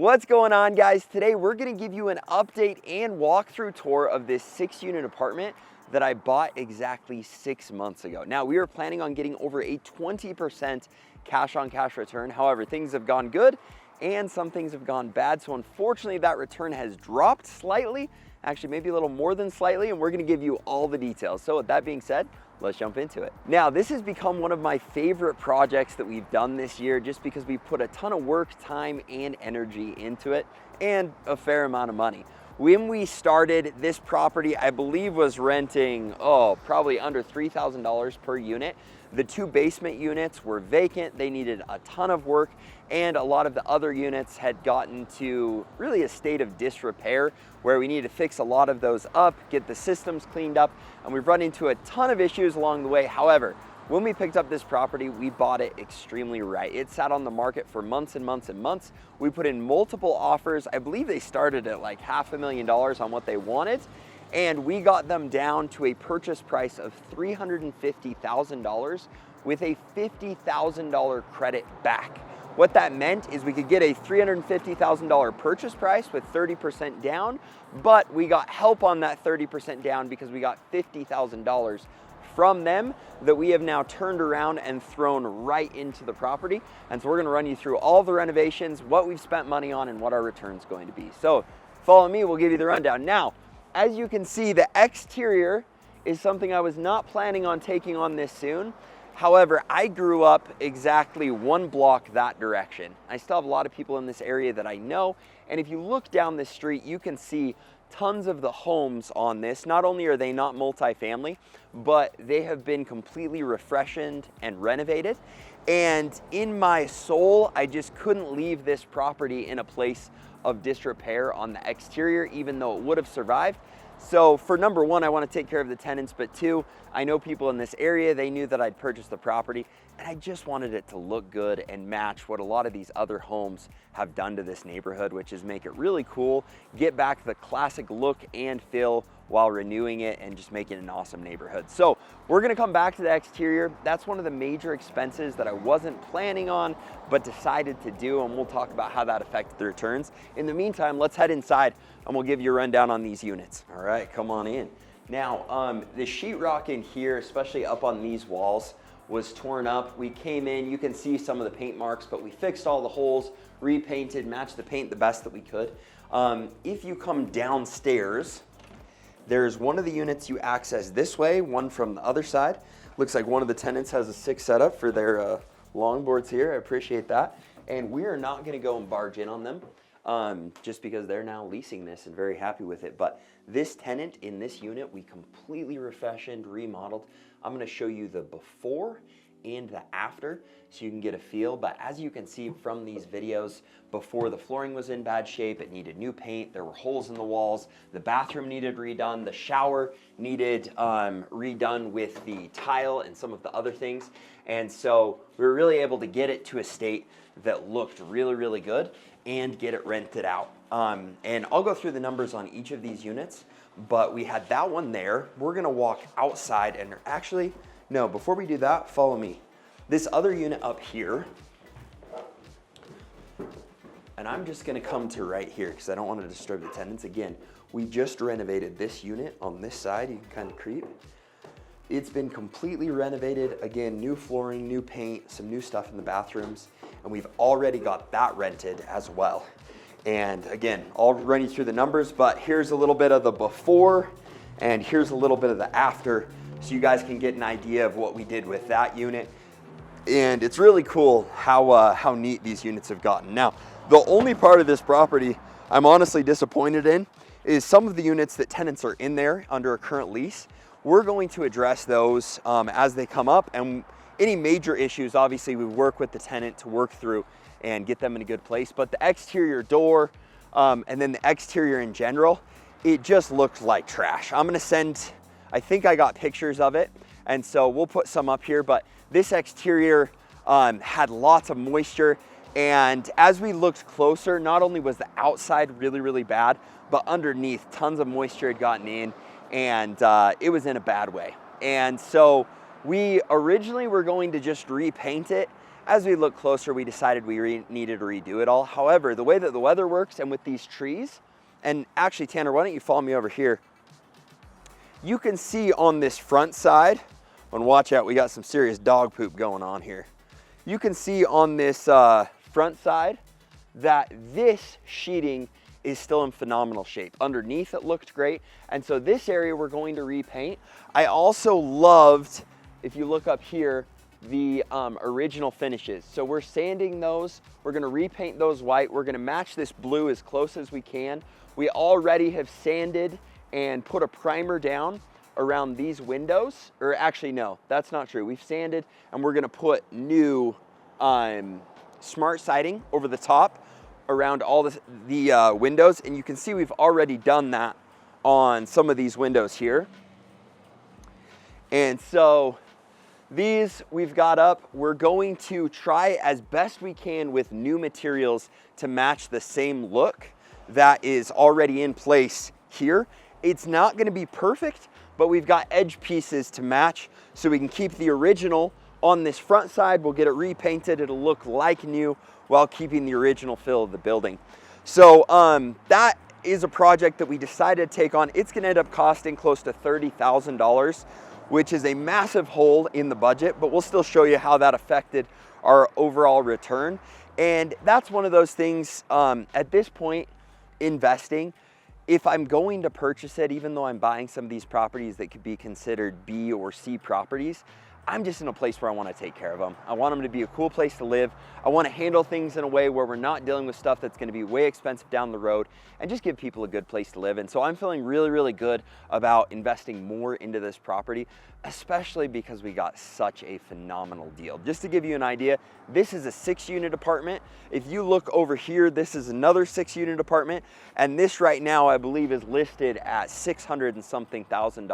What's going on, guys? Today we're going to give you an update and walkthrough tour of this 6-unit apartment that I bought exactly 6 months ago. Now, we were planning on getting over a 20% cash on cash return. However, things have gone good and some things have gone bad. So unfortunately, that return has dropped slightly, actually maybe a little more than slightly, and we're going to give you all the details. So with that being said, let's jump into it. Now, this has become one of my favorite projects that we've done this year just because we put a ton of work, time, and energy into it, and a fair amount of money. When we started, this property, I believe, was renting, probably under $3,000 per unit. The 2 basement units were vacant. They needed a ton of work, and a lot of the other units had gotten to really a state of disrepair where we needed to fix a lot of those up, get the systems cleaned up, and we've run into a ton of issues along the way. However, when we picked up this property, we bought it extremely right. It sat on the market for months and months and months. We put in multiple offers. I believe they started at like $500,000 on what they wanted, and we got them down to a purchase price of $350,000 with a $50,000 credit back. What that meant is we could get a $350,000 purchase price with 30% down, but we got help on that 30% down because we got $50,000 from them that we have now turned around and thrown right into the property. And so we're gonna run you through all the renovations, what we've spent money on, and what our return's going to be. So follow me, we'll give you the rundown. Now, as you can see, the exterior is something I was not planning on taking on this soon. However, I grew up exactly 1 block that direction. I still have a lot of people in this area that I know, and if you look down this street, you can see tons of the homes on this. Not only are they not multifamily, but they have been completely refreshed and renovated. And in my soul, I just couldn't leave this property in a place of disrepair on the exterior, even though it would have survived. So for number 1, I want to take care of the tenants, but 2, I know people in this area, they knew that I'd purchased the property, and I just wanted it to look good and match what a lot of these other homes have done to this neighborhood, which is make it really cool, get back the classic look and feel while renewing it and just making it an awesome neighborhood. So we're gonna come back to the exterior. That's one of the major expenses that I wasn't planning on, but decided to do, and we'll talk about how that affected the returns. In the meantime, let's head inside and we'll give you a rundown on these units. All right, come on in. Now, the sheetrock in here, especially up on these walls, was torn up. We came in, you can see some of the paint marks, but we fixed all the holes, repainted, matched the paint the best that we could. If you come downstairs, there's one of the units you access this way, one from the other side. Looks like one of the tenants has a 6 setup for their longboards here. I appreciate that. And we are not gonna go and barge in on them just because they're now leasing this and very happy with it. But this tenant in this unit, we completely refreshed, remodeled. I'm gonna show you the before and the after so you can get a feel. But as you can see from these videos, before, the flooring was in bad shape, it needed new paint, there were holes in the walls, the bathroom needed redone, the shower needed redone with the tile and some of the other things. And so we were really able to get it to a state that looked really, really good and get it rented out. And I'll go through the numbers on each of these units, but we had that one there. We're gonna walk outside and actually, no, before we do that, follow me. This other unit up here, and I'm just gonna come to right here because I don't want to disturb the tenants. Again, we just renovated this unit on this side. You can kind of creep. It's been completely renovated. Again, new flooring, new paint, some new stuff in the bathrooms, and we've already got that rented as well. And again, I'll run you through the numbers, but here's a little bit of the before and here's a little bit of the after so you guys can get an idea of what we did with that unit. And it's really cool how neat these units have gotten. Now, the only part of this property I'm honestly disappointed in is some of the units that tenants are in there under a current lease. We're going to address those as they come up, and any major issues, obviously we work with the tenant to work through and get them in a good place. But the exterior door and then the exterior in general, it just looked like trash. I'm gonna send, I think I got pictures of it, and so we'll put some up here, but this exterior had lots of moisture, and as we looked closer, not only was the outside really, really bad, but underneath tons of moisture had gotten in, and it was in a bad way. And so we originally were going to just repaint it As we looked closer, we decided we needed to redo it all. However, the way that the weather works and with these trees, and actually Tanner, why don't you follow me over here? You can see on this front side, and watch out, we got some serious dog poop going on here. You can see on this front side that this sheeting is still in phenomenal shape. Underneath it looked great. And so this area we're going to repaint. I also loved, if you look up here, the original finishes. So we're sanding those. We're gonna repaint those white. We're gonna match this blue as close as we can. We already have sanded and put a primer down around these windows, or actually no, that's not true. We've sanded and we're gonna put new smart siding over the top around all the windows, and you can see we've already done that on some of these windows here. And so these we've got up. We're going to try as best we can with new materials to match the same look that is already in place here. It's not gonna be perfect, but we've got edge pieces to match so we can keep the original on this front side. We'll get it repainted. It'll look like new while keeping the original feel of the building. So that is a project that we decided to take on. It's gonna end up costing close to $30,000, which is a massive hole in the budget, but we'll still show you how that affected our overall return. And that's one of those things at this point, investing, if I'm going to purchase it, even though I'm buying some of these properties that could be considered B or C properties, I'm just in a place where I want to take care of them. I want them to be a cool place to live. I want to handle things in a way where we're not dealing with stuff that's going to be way expensive down the road, and just give people a good place to live. And so I'm feeling really, really good about investing more into this property, especially because we got such a phenomenal deal. Just to give you an idea, this is a 6-unit apartment. If you look over here, this is another 6-unit apartment, and this right now I believe is listed at $600 and something thousand.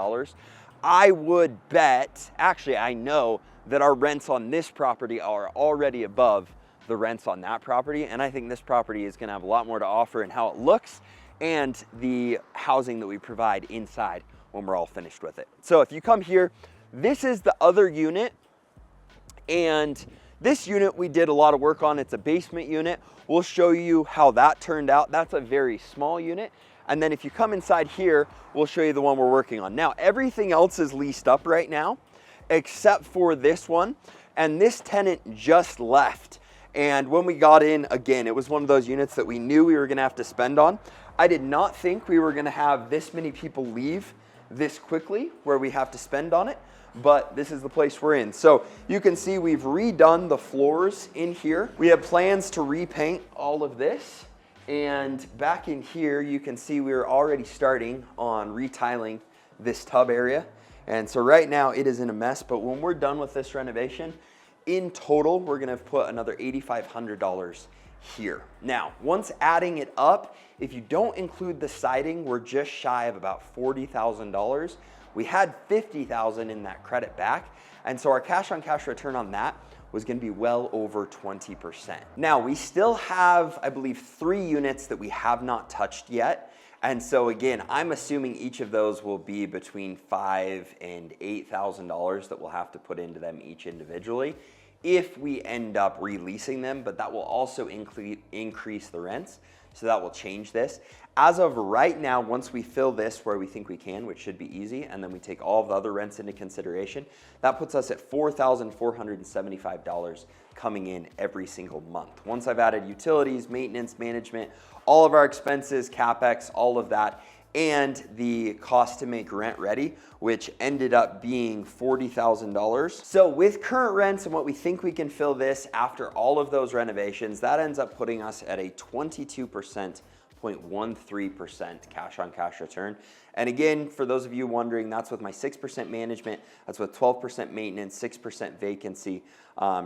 I would bet, actually I know, that our rents on this property are already above the rents on that property, and I think this property is gonna have a lot more to offer in how it looks and the housing that we provide inside when we're all finished with it. So if you come here, this is the other unit, and this unit we did a lot of work on. It's a basement unit. We'll show you how that turned out. That's a very small unit. And then if you come inside here, we'll show you the one we're working on. Now, everything else is leased up right now, except for this one. And this tenant just left. And when we got in, again, it was one of those units that we knew we were gonna have to spend on. I did not think we were gonna have this many people leave this quickly where we have to spend on it, but this is the place we're in. So you can see we've redone the floors in here. We have plans to repaint all of this. And back in here, you can see we're already starting on retiling this tub area. And so right now it is in a mess, but when we're done with this renovation, in total, we're gonna put another $8,500 here. Now, once adding it up, if you don't include the siding, we're just shy of about $40,000. We had $50,000 in that credit back. And so our cash on cash return on that was gonna be well over 20%. Now, we still have, I believe, 3 units that we have not touched yet. And so again, I'm assuming each of those will be between $5,000 and $8,000 that we'll have to put into them each individually if we end up releasing them, but that will also increase the rents. So that will change this. As of right now, once we fill this where we think we can, which should be easy, and then we take all of the other rents into consideration, that puts us at $4,475 coming in every single month. Once I've added utilities, maintenance, management, all of our expenses, CapEx, all of that, and the cost to make rent ready, which ended up being $40,000. So with current rents and what we think we can fill this after all of those renovations, that ends up putting us at a 22.13% cash on cash return. And again, for those of you wondering, that's with my 6% management, that's with 12% maintenance, 6% vacancy,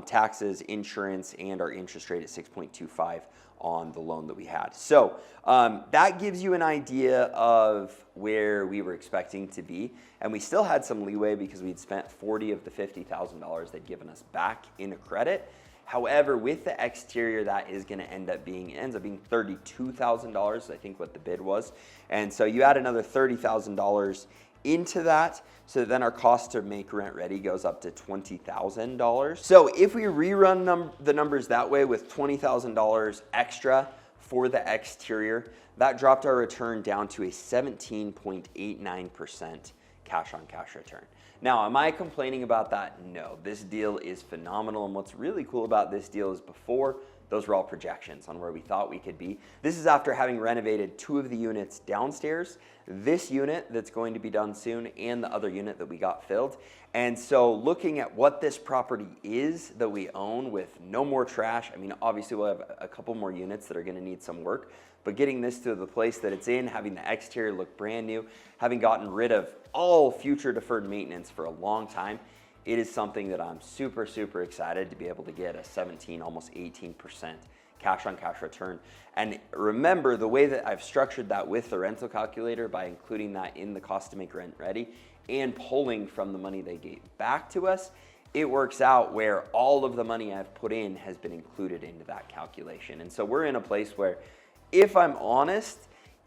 taxes, insurance, and our interest rate at 6.25 on the loan that we had. So that gives you an idea of where we were expecting to be. And we still had some leeway because we'd spent $40,000 of the $50,000 they'd given us back in a credit. However, with the exterior, that is gonna end up being, it ends up being $32,000, I think what the bid was. And so you add another $30,000 into that, so that then our cost to make rent ready goes up to $20,000. So if we rerun the numbers that way with $20,000 extra for the exterior, that dropped our return down to a 17.89% cash on cash return. Now, am I complaining about that? No, this deal is phenomenal. And what's really cool about this deal is before, those were all projections on where we thought we could be. This is after having renovated 2 of the units downstairs, this unit that's going to be done soon, and the other unit that we got filled. And so looking at what this property is that we own with no more trash, I mean, obviously we'll have a couple more units that are gonna need some work, but getting this to the place that it's in, having the exterior look brand new, having gotten rid of all future deferred maintenance for a long time, it is something that I'm super, super excited to be able to get a 17, almost 18% cash on cash return. And remember, the way that I've structured that with the rental calculator by including that in the cost to make rent ready and pulling from the money they gave back to us, it works out where all of the money I've put in has been included into that calculation. And so we're in a place where, if I'm honest,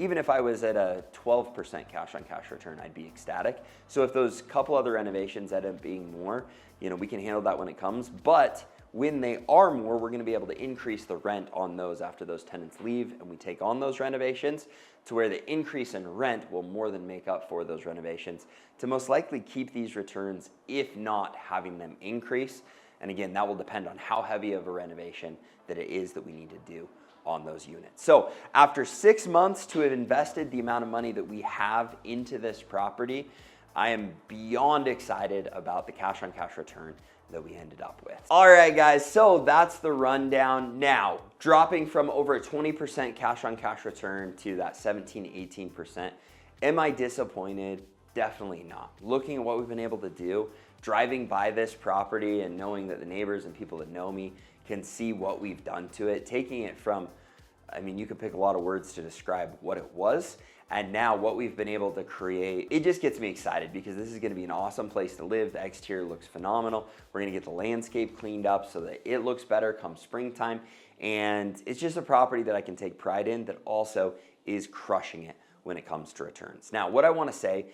even if I was at a 12% cash on cash return, I'd be ecstatic. So if those couple other renovations end up being more, you know, we can handle that when it comes. But when they are more, we're gonna be able to increase the rent on those after those tenants leave and we take on those renovations, to where the increase in rent will more than make up for those renovations to most likely keep these returns, if not having them increase. And again, that will depend on how heavy of a renovation that it is that we need to do on those units. So after 6 months to have invested the amount of money that we have into this property, I am beyond excited about the cash on cash return that we ended up with. All right, guys, so that's the rundown. Now, dropping from over a 20% cash on cash return to that 17, 18%, am I disappointed? Definitely not. Looking at what we've been able to do, driving by this property and knowing that the neighbors and people that know me can see what we've done to it, taking it from, I mean, you could pick a lot of words to describe what it was, and now what we've been able to create, it just gets me excited because this is gonna be an awesome place to live. The exterior looks phenomenal. We're gonna get the landscape cleaned up so that it looks better come springtime. And it's just a property that I can take pride in that also is crushing it when it comes to returns. Now, what I wanna say,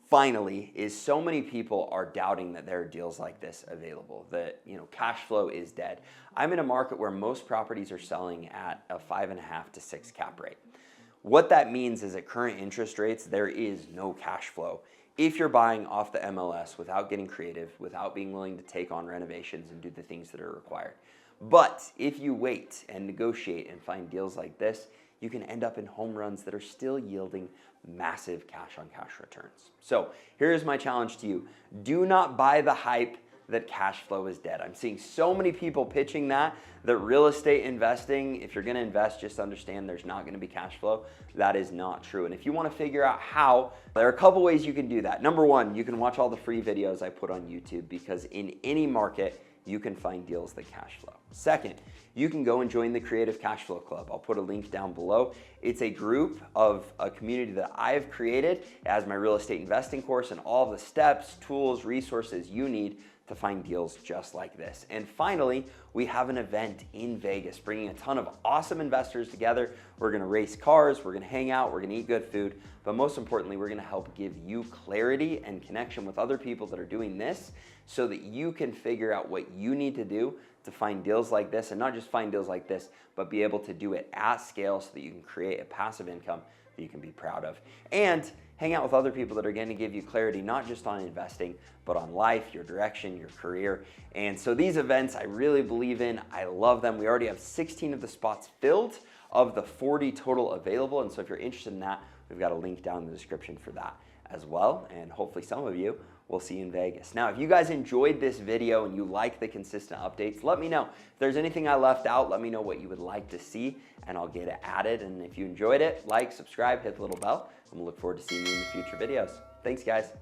finally, is so many people are doubting that there are deals like this available, that, you know, cash flow is dead. I'm in a market where most properties are selling at a 5.5 to 6 cap rate. What that means is at current interest rates, there is no cash flow. If you're buying off the MLS without getting creative, without being willing to take on renovations and do the things that are required. But if you wait and negotiate and find deals like this, you can end up in home runs that are still yielding massive cash on cash returns. So here's my challenge to you. Do not buy the hype that cash flow is dead. I'm seeing so many people pitching that real estate investing, if you're gonna invest, just understand there's not gonna be cash flow. That is not true. And if you wanna figure out how, there are a couple ways you can do that. Number one, you can watch all the free videos I put on YouTube, because in any market, you can find deals that cash flow. Second, you can go and join the Creative Cash Flow Club. I'll put a link down below. It's a group of a community that I've created as my real estate investing course, and all the steps, tools, resources you need to find deals just like this. And finally, we have an event in Vegas bringing a ton of awesome investors together. We're gonna race cars, we're gonna hang out, we're gonna eat good food, but most importantly, we're gonna help give you clarity and connection with other people that are doing this so that you can figure out what you need to do to find deals like this, and not just find deals like this, but be able to do it at scale so that you can create a passive income that you can be proud of. And hang out with other people that are going to give you clarity, not just on investing, but on life, your direction, your career. And so these events I really believe in. I love them. We already have 16 of the spots filled of the 40 total available. And so if you're interested in that, we've got a link down in the description for that as well. And hopefully some of you will see you in Vegas. Now, if you guys enjoyed this video and you like the consistent updates, let me know. If there's anything I left out, let me know what you would like to see and I'll get it added. And if you enjoyed it, like, subscribe, hit the little bell, and we'll look forward to seeing you in the future videos. Thanks, guys.